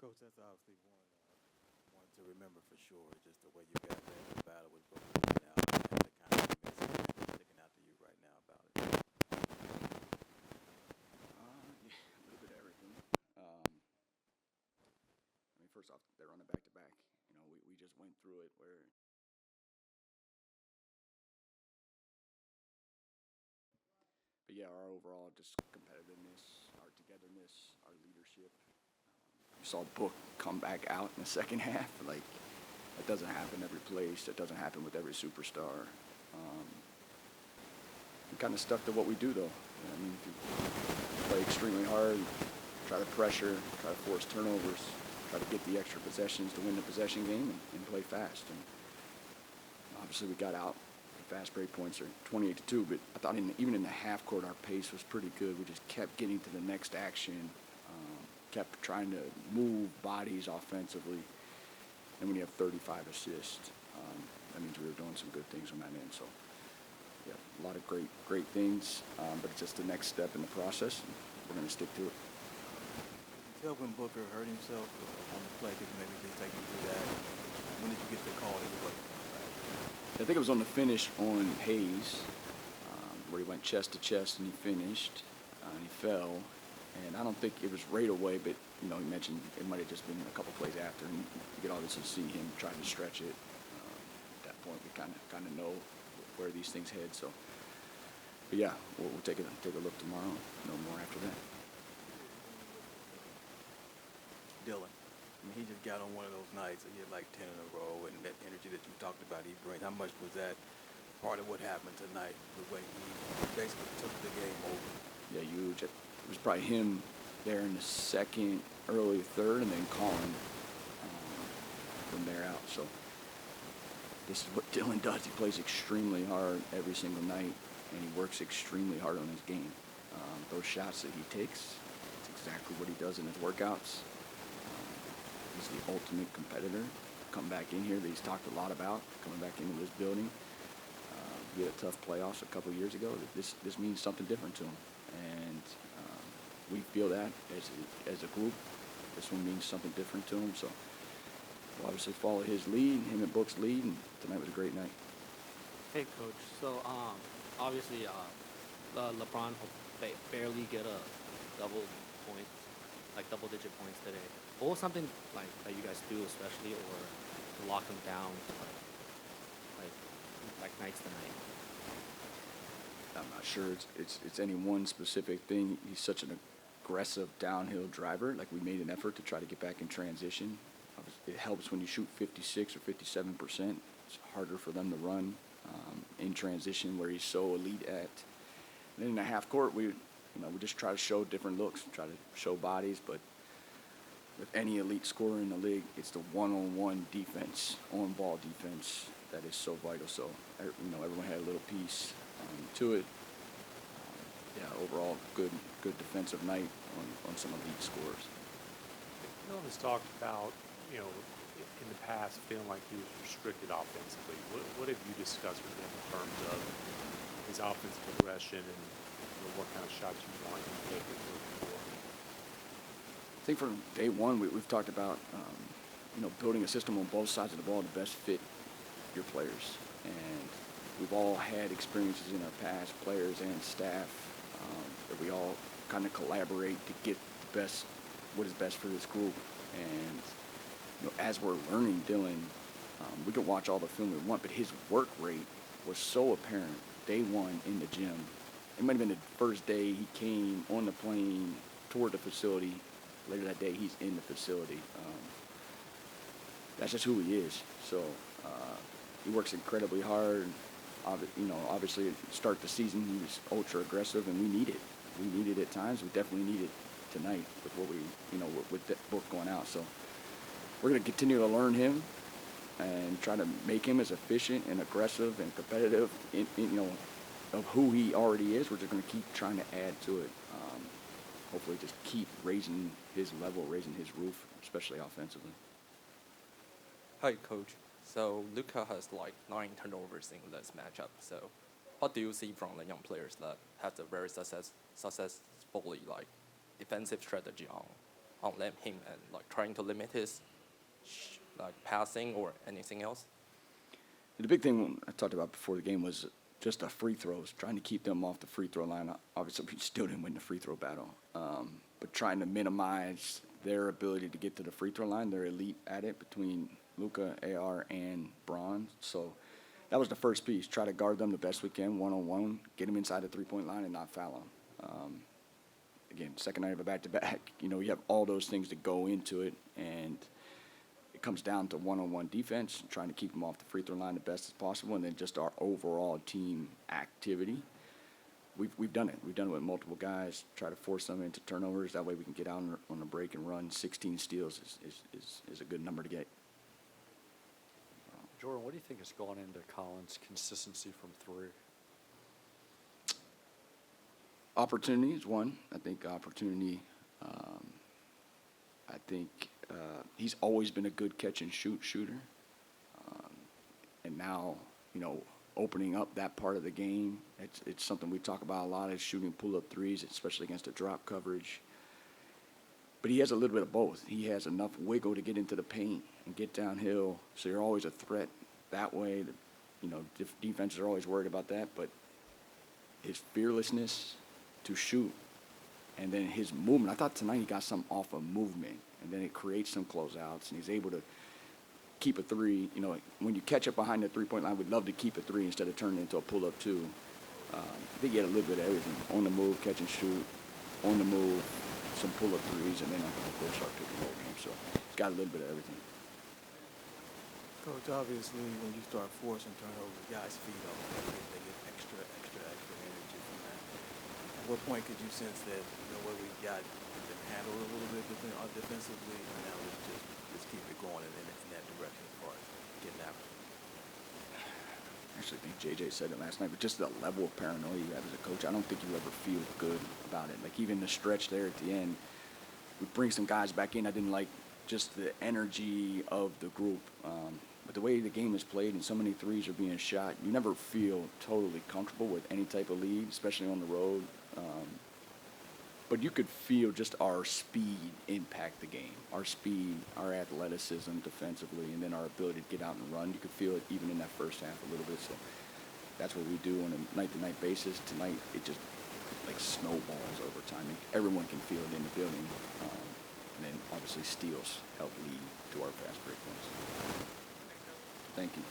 Coach, that's obviously one to remember for sure. Just the way you got there in the battle with Booker coming out and the kind of message that's sticking out to you right now about it. Yeah, a little bit of everything. First off, they're on a back-to-back. We just went through it where, but yeah, our overall just competitiveness, our togetherness, our leadership. You saw Book come back out in the second half. Like, that doesn't happen every place. That doesn't happen with every superstar. We kind of stuck to what we do, though. If you play extremely hard, try to pressure, try to force turnovers, try to get the extra possessions to win the possession game and play fast. And obviously we got out. The fast break points are 28-2, but I thought even in the half court our pace was pretty good. We just kept getting to the next action, kept trying to move bodies offensively. And when you have 35 assists, that means we were doing some good things on that end. So, yeah, a lot of great things, but it's just the next step in the process, and we're going to stick to it. Tell when Booker hurt himself on the play, could you maybe just take me through that? When did you get the call that he wasn't coming back? I think it was on the finish on Hayes, where he went chest to chest and he finished, and he fell. And I don't think it was right away, but he mentioned it might have just been a couple plays after, and you could obviously see him trying to stretch it. At that point, we kind of know where these things head. So, but yeah, we'll take a look tomorrow. No more after that. Dylan, he just got on one of those nights. He had like 10 in a row, and that energy that you talked about he brings. How much was that part of what happened tonight? The way he basically took the game over. Yeah, huge. It was probably him there in the second, early third, and then Colin from there out. So this is what Dylan does. He plays extremely hard every single night, and he works extremely hard on his game. Those shots that he takes, it's exactly what he does in his workouts. He's the ultimate competitor. Come back in here that he's talked a lot about, coming back into this building. He had a tough playoffs a couple of years ago. This means something different to him. And we feel that as a group. This one means something different to him. So we'll obviously follow his lead, him and Book's lead, and tonight was a great night. Hey, Coach. So, obviously, LeBron barely get a double-digit points today. What was something that you guys do, especially, or to lock him down, like nights tonight? I'm not sure it's any one specific thing. He's such an aggressive downhill driver. Like, we made an effort to try to get back in transition. It helps when you shoot 56 or 57%. It's harder for them to run in transition where he's so elite at. And then in the half court, we just try to show different looks, try to show bodies. But with any elite scorer in the league, it's the one-on-one defense, on-ball defense that is so vital. So, everyone had a little piece to it. Overall, good defensive night on some elite scorers. Has talked about, in the past, feeling like he was restricted offensively. What have you discussed with him in terms of his offensive progression and what kind of shots you want him to take and moving forward? I think from day one, we've talked about, building a system on both sides of the ball to best fit your players. And we've all had experiences in our past, players and staff, that we all kind of collaborate to get what is best for this group. And as we're learning Dylan, we can watch all the film we want, but his work rate was so apparent day one in the gym. It might have been the first day he came on the plane toward the facility. Later that day, he's in the facility. That's just who he is. So he works incredibly hard. Obviously, to start the season, he was ultra aggressive, and we need it. We need it at times. We definitely need it tonight with what with that Book going out. So we're going to continue to learn him and try to make him as efficient and aggressive and competitive, of who he already is. We're just going to keep trying to add to it. Hopefully just keep raising his level, raising his roof, especially offensively. Hi, Coach. So Luka has 9 turnovers in this matchup. So what do you see from the young players that has a very successfully defensive strategy on on him and like trying to limit his like passing or anything else? The big thing I talked about before the game was just the free throws, trying to keep them off the free throw line. Obviously, we still didn't win the free throw battle, but trying to minimize their ability to get to the free throw line. They're elite at it between Luka, AR, and Braun. So that was the first piece. Try to guard them the best we can, one-on-one, get them inside the three-point line and not foul them. Again, second night of a back-to-back, you have all those things that go into it, and it comes down to one-on-one defense, trying to keep them off the free throw line the best as possible, and then just our overall team activity. We've done it. We've done it with multiple guys, try to force them into turnovers. That way we can get out on the break and run. 16 steals is a good number to get. Jordan, what do you think has gone into Collins' consistency from three? Opportunity is one. I think opportunity. I think he's always been a good catch and shoot shooter, and now opening up that part of the game. It's something we talk about a lot. Is shooting pull-up threes, especially against the drop coverage. But he has a little bit of both. He has enough wiggle to get into the paint and get downhill, so you're always a threat that way. Defenses are always worried about that, but his fearlessness to shoot, and then his movement. I thought tonight he got some off of movement, and then it creates some closeouts, and he's able to keep a three. When you catch up behind the three-point line, we'd love to keep a three instead of turning it into a pull-up two. I think he had a little bit of everything. On the move, catch and shoot. On the move, some pull-up threes, and then, of course, our pick-and-roll game. So he's got a little bit of everything. Coach, obviously, when you start forcing turnovers, guys feed off. They get extra energy from that. At what point could you sense that what we got can handle a little bit defensively, and now let's just keep it going in that direction as far as getting after it? I actually think JJ said it last night, but just the level of paranoia you have as a coach, I don't think you ever feel good about it. Like even the stretch there at the end, we bring some guys back in. I didn't like just the energy of the group. But the way the game is played and so many threes are being shot, you never feel totally comfortable with any type of lead, especially on the road. But you could feel just our speed impact the game. Our speed, our athleticism defensively, and then our ability to get out and run. You could feel it even in that first half a little bit. So that's what we do on a night-to-night basis. Tonight, it just like snowballs over time. Everyone can feel it in the building. And then obviously steals help lead to our fast break points. Thank you.